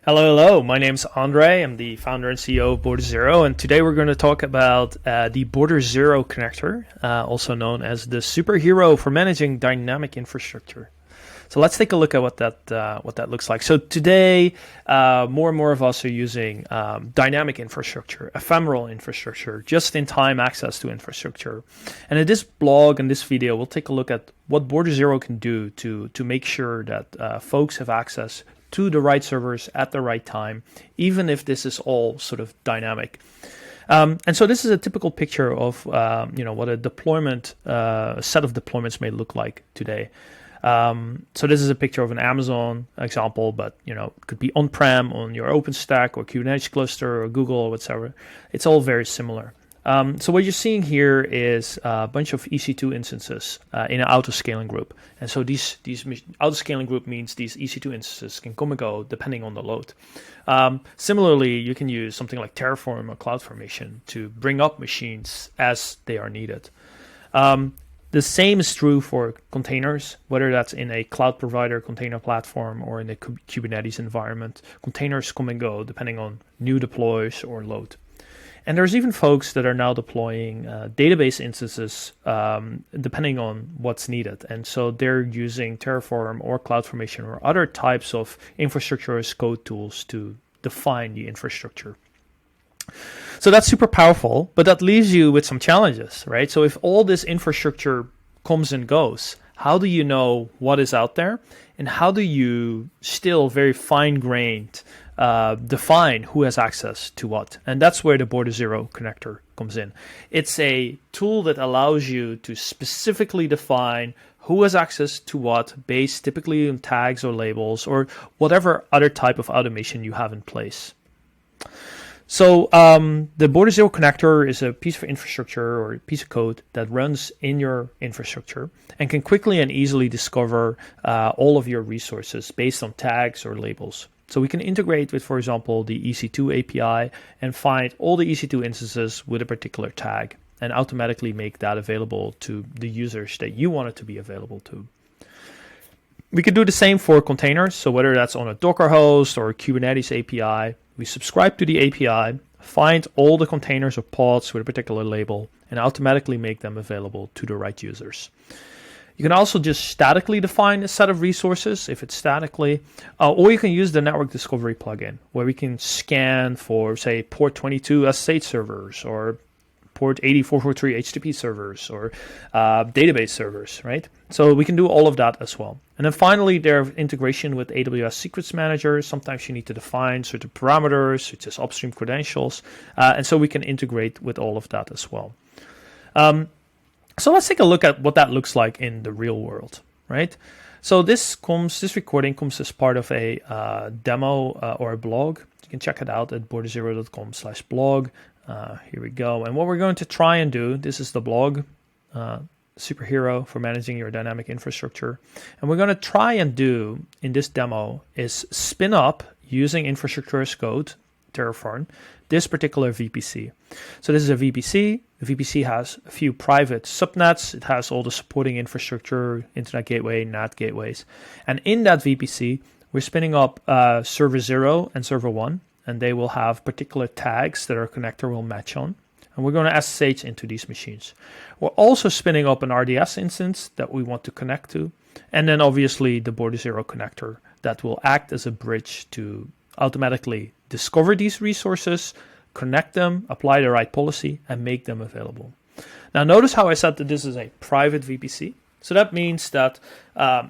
Hello. My name's Andre. I'm the founder and CEO of Border0, and today we're going to talk about the Border0 connector, also known as the superhero for managing dynamic infrastructure. So let's take a look at what that looks like. So today, more and more of us are using dynamic infrastructure, ephemeral infrastructure, just-in-time access to infrastructure. And in this blog and this video, we'll take a look at what Border0 can do to make sure that folks have access to the right servers at the right time, even if this is all sort of dynamic. And so this is a typical picture of what a deployment, set of deployments may look like today. So this is a picture of an Amazon example, but it could be on-prem on your OpenStack or Kubernetes cluster or Google or whatever. It's all very similar. So what you're seeing here is a bunch of EC2 instances in an auto-scaling group. And so these auto-scaling group means these EC2 instances can come and go depending on the load. Similarly, you can use something like Terraform or CloudFormation to bring up machines as they are needed. The same is true for containers, whether that's in a cloud provider container platform or in a Kubernetes environment. Containers come and go depending on new deploys or load. And there's even folks that are now deploying database instances depending on what's needed. And so they're using Terraform or CloudFormation or other types of infrastructure as code tools to define the infrastructure. So that's super powerful, but that leaves you with some challenges, right? So if all this infrastructure comes and goes, how do you know what is out there? And how do you still very fine-grained define who has access to what? And that's where the Border0 connector comes in. It's a tool that allows you to specifically define who has access to what based typically on tags or labels or whatever other type of automation you have in place. So the Border0 connector is a piece of infrastructure or a piece of code that runs in your infrastructure and can quickly and easily discover all of your resources based on tags or labels. So we can integrate with, for example, the EC2 API and find all the EC2 instances with a particular tag and automatically make that available to the users that you want it to be available to. We can do the same for containers. So whether that's on a Docker host or a Kubernetes API, we subscribe to the API, find all the containers or pods with a particular label, and automatically make them available to the right users. You can also just statically define a set of resources if it's statically, or you can use the network discovery plugin where we can scan for, say, port 22 SSH servers or port 8443 HTTP servers or database servers, right? So we can do all of that as well. And then finally, there's integration with AWS Secrets Manager. Sometimes you need to define certain parameters, such as upstream credentials, and so we can integrate with all of that as well. So let's take a look at what that looks like in the real world, right? So this recording comes as part of a demo or a blog. You can check it out at border0.com/blog. Here we go. And what we're going to try and do, this is the blog, superhero for managing your dynamic infrastructure. And we're going to try and do in this demo is spin up using infrastructure as code, Terraform, this particular VPC. So this is a VPC. The VPC has a few private subnets. It has all the supporting infrastructure, internet gateway, NAT gateways. And in that VPC, we're spinning up server 0 and server 1, and they will have particular tags that our connector will match on. And we're going to SSH into these machines. We're also spinning up an RDS instance that we want to connect to. And then obviously the Border0 connector that will act as a bridge to automatically discover these resources, connect them, apply the right policy, and make them available. Now notice how I said that this is a private VPC. So that means that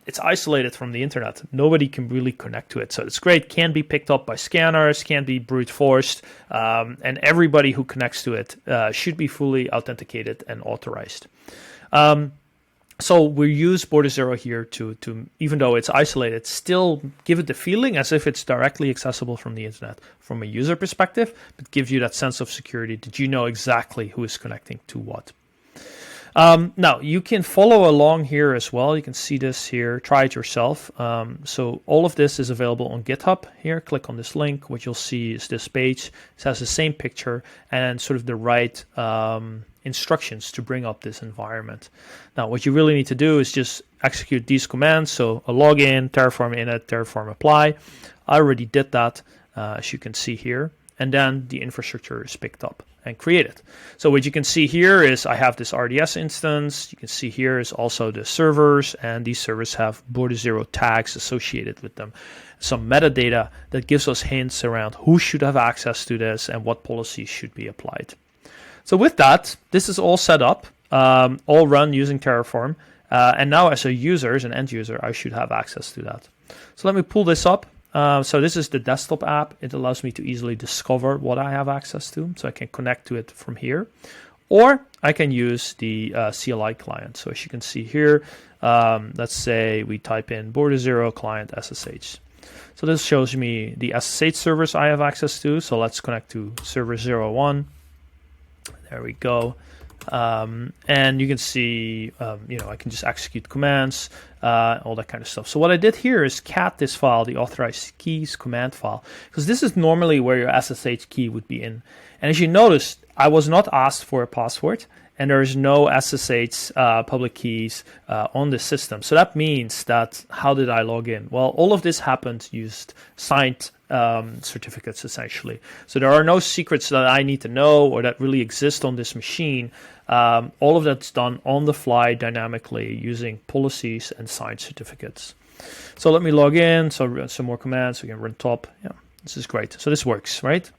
it's isolated from the internet. Nobody can really connect to it. So it's great, can be picked up by scanners, can be brute forced, and everybody who connects to it should be fully authenticated and authorized. So we use Border0 here to, even though it's isolated, still give it the feeling as if it's directly accessible from the internet from a user perspective, but gives you that sense of security that you know exactly who is connecting to what. Now, you can follow along here as well. You can see this here. Try it yourself. So all of this is available on GitHub here. Click on this link. What you'll see is this page. It has the same picture and sort of the right instructions to bring up this environment. Now, what you really need to do is just execute these commands. So a login, Terraform init, Terraform apply. I already did that, as you can see here. And then the infrastructure is picked up and created. So what you can see here is I have this RDS instance. You can see here is also the servers, and these servers have Border0 tags associated with them. Some metadata that gives us hints around who should have access to this and what policies should be applied. So with that, this is all set up, all run using Terraform. And now as a user, as an end user, I should have access to that. So let me pull this up. So this is the desktop app. It allows me to easily discover what I have access to. So I can connect to it from here. Or I can use the CLI client. So as you can see here, let's say we type in Border0 client SSH. So this shows me the SSH servers I have access to. So let's connect to server 01. There we go. And you can see, I can just execute commands, all that kind of stuff. So what I did here is cat this file, the authorized keys command file, because this is normally where your SSH key would be in. And as you noticed, I was not asked for a password, and there is no SSH public keys on the system. So that means that, how did I log in? Well, all of this happened used signed certificates, essentially. So there are no secrets that I need to know or that really exist on this machine. All of that's done on the fly dynamically using policies and signed certificates. So let me log in. So run some more commands. We can run top. Yeah, this is great. So this works, right?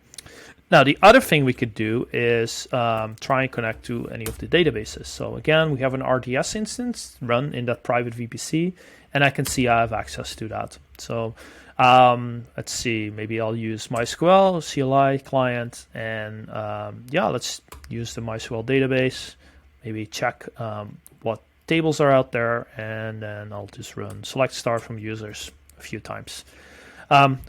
Now, the other thing we could do is try and connect to any of the databases. So again, we have an RDS instance run in that private VPC, and I can see I have access to that. So let's see, maybe I'll use MySQL, CLI client, and let's use the MySQL database, maybe check what tables are out there, and then I'll just run select star from users a few times.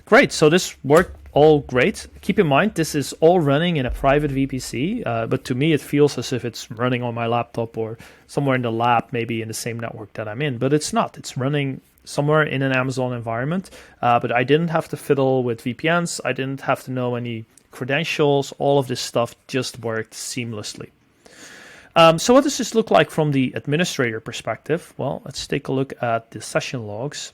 Great, so this worked all great. Keep in mind, this is all running in a private VPC, but to me it feels as if it's running on my laptop or somewhere in the lab, maybe in the same network that I'm in, but it's not. It's running somewhere in an Amazon environment, but I didn't have to fiddle with VPNs. I didn't have to know any credentials. All of this stuff just worked seamlessly. So what does this look like from the administrator perspective? Well, let's take a look at the session logs.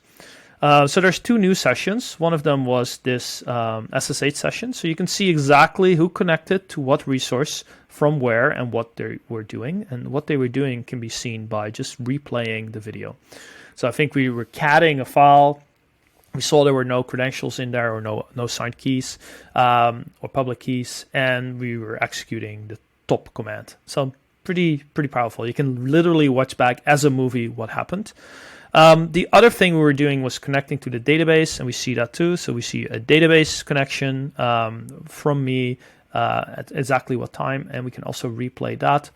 So there's two new sessions. One of them was this SSH session. So you can see exactly who connected to what resource from where and what they were doing. And what they were doing can be seen by just replaying the video. So I think we were catting a file. We saw there were no credentials in there or no signed keys or public keys. And we were executing the top command. So pretty powerful. You can literally watch back as a movie what happened. The other thing we were doing was connecting to the database, and we see that too. So we see a database connection from me at exactly what time, and we can also replay that.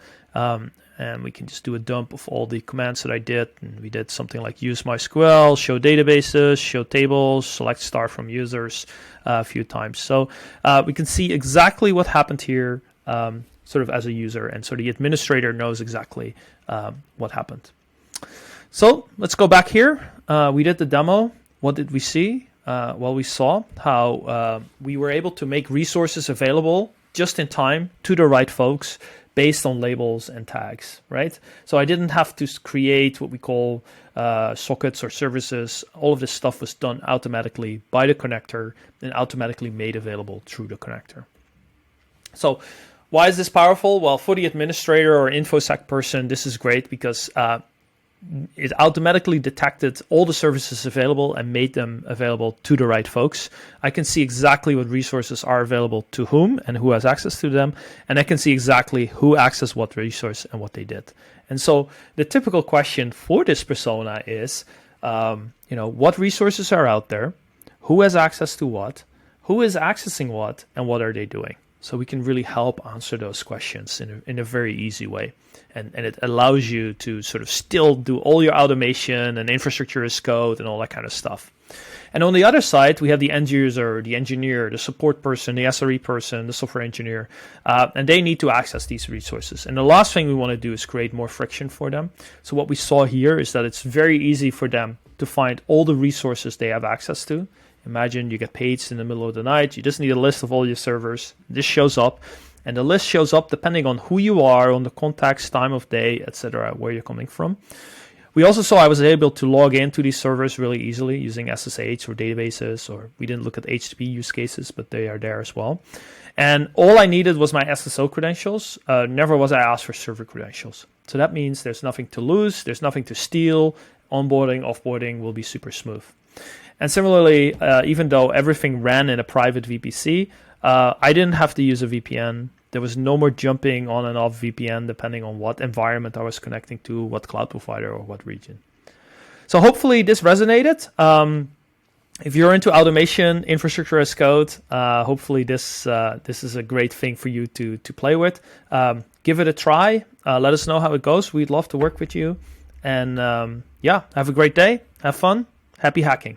And we can just do a dump of all the commands that I did. And we did something like use MySQL, show databases, show tables, select star from users a few times. So we can see exactly what happened here sort of as a user. And so the administrator knows exactly what happened. So let's go back here. We did the demo. What did we see? Well, we saw how we were able to make resources available just in time to the right folks based on labels and tags, right? So I didn't have to create what we call sockets or services. All of this stuff was done automatically by the connector and automatically made available through the connector. So why is this powerful? Well, for the administrator or InfoSec person, this is great because it automatically detected all the services available and made them available to the right folks. I can see exactly what resources are available to whom and who has access to them. And I can see exactly who accessed what resource and what they did. And so the typical question for this persona is, what resources are out there? Who has access to what? Who is accessing what? And what are they doing? So we can really help answer those questions in a very easy way. And it allows you to sort of still do all your automation and infrastructure as code and all that kind of stuff. And on the other side, we have the end user, the engineer, the support person, the SRE person, the software engineer, and they need to access these resources. And the last thing we want to do is create more friction for them. So what we saw here is that it's very easy for them to find all the resources they have access to. Imagine you get paged in the middle of the night. You just need a list of all your servers. This shows up. And the list shows up depending on who you are, on the context, time of day, etc., where you're coming from. We also saw I was able to log into these servers really easily using SSH or databases, or we didn't look at HTTP use cases, but they are there as well. And all I needed was my SSO credentials. Never was I asked for server credentials. So that means there's nothing to lose, there's nothing to steal. Onboarding, offboarding will be super smooth. And similarly, even though everything ran in a private VPC, I didn't have to use a VPN. There was no more jumping on and off VPN depending on what environment I was connecting to, what cloud provider or what region. So hopefully this resonated. If you're into automation, infrastructure as code, hopefully this is a great thing for you to play with. Give it a try. Let us know how it goes. We'd love to work with you. And yeah, have a great day. Have fun. Happy hacking.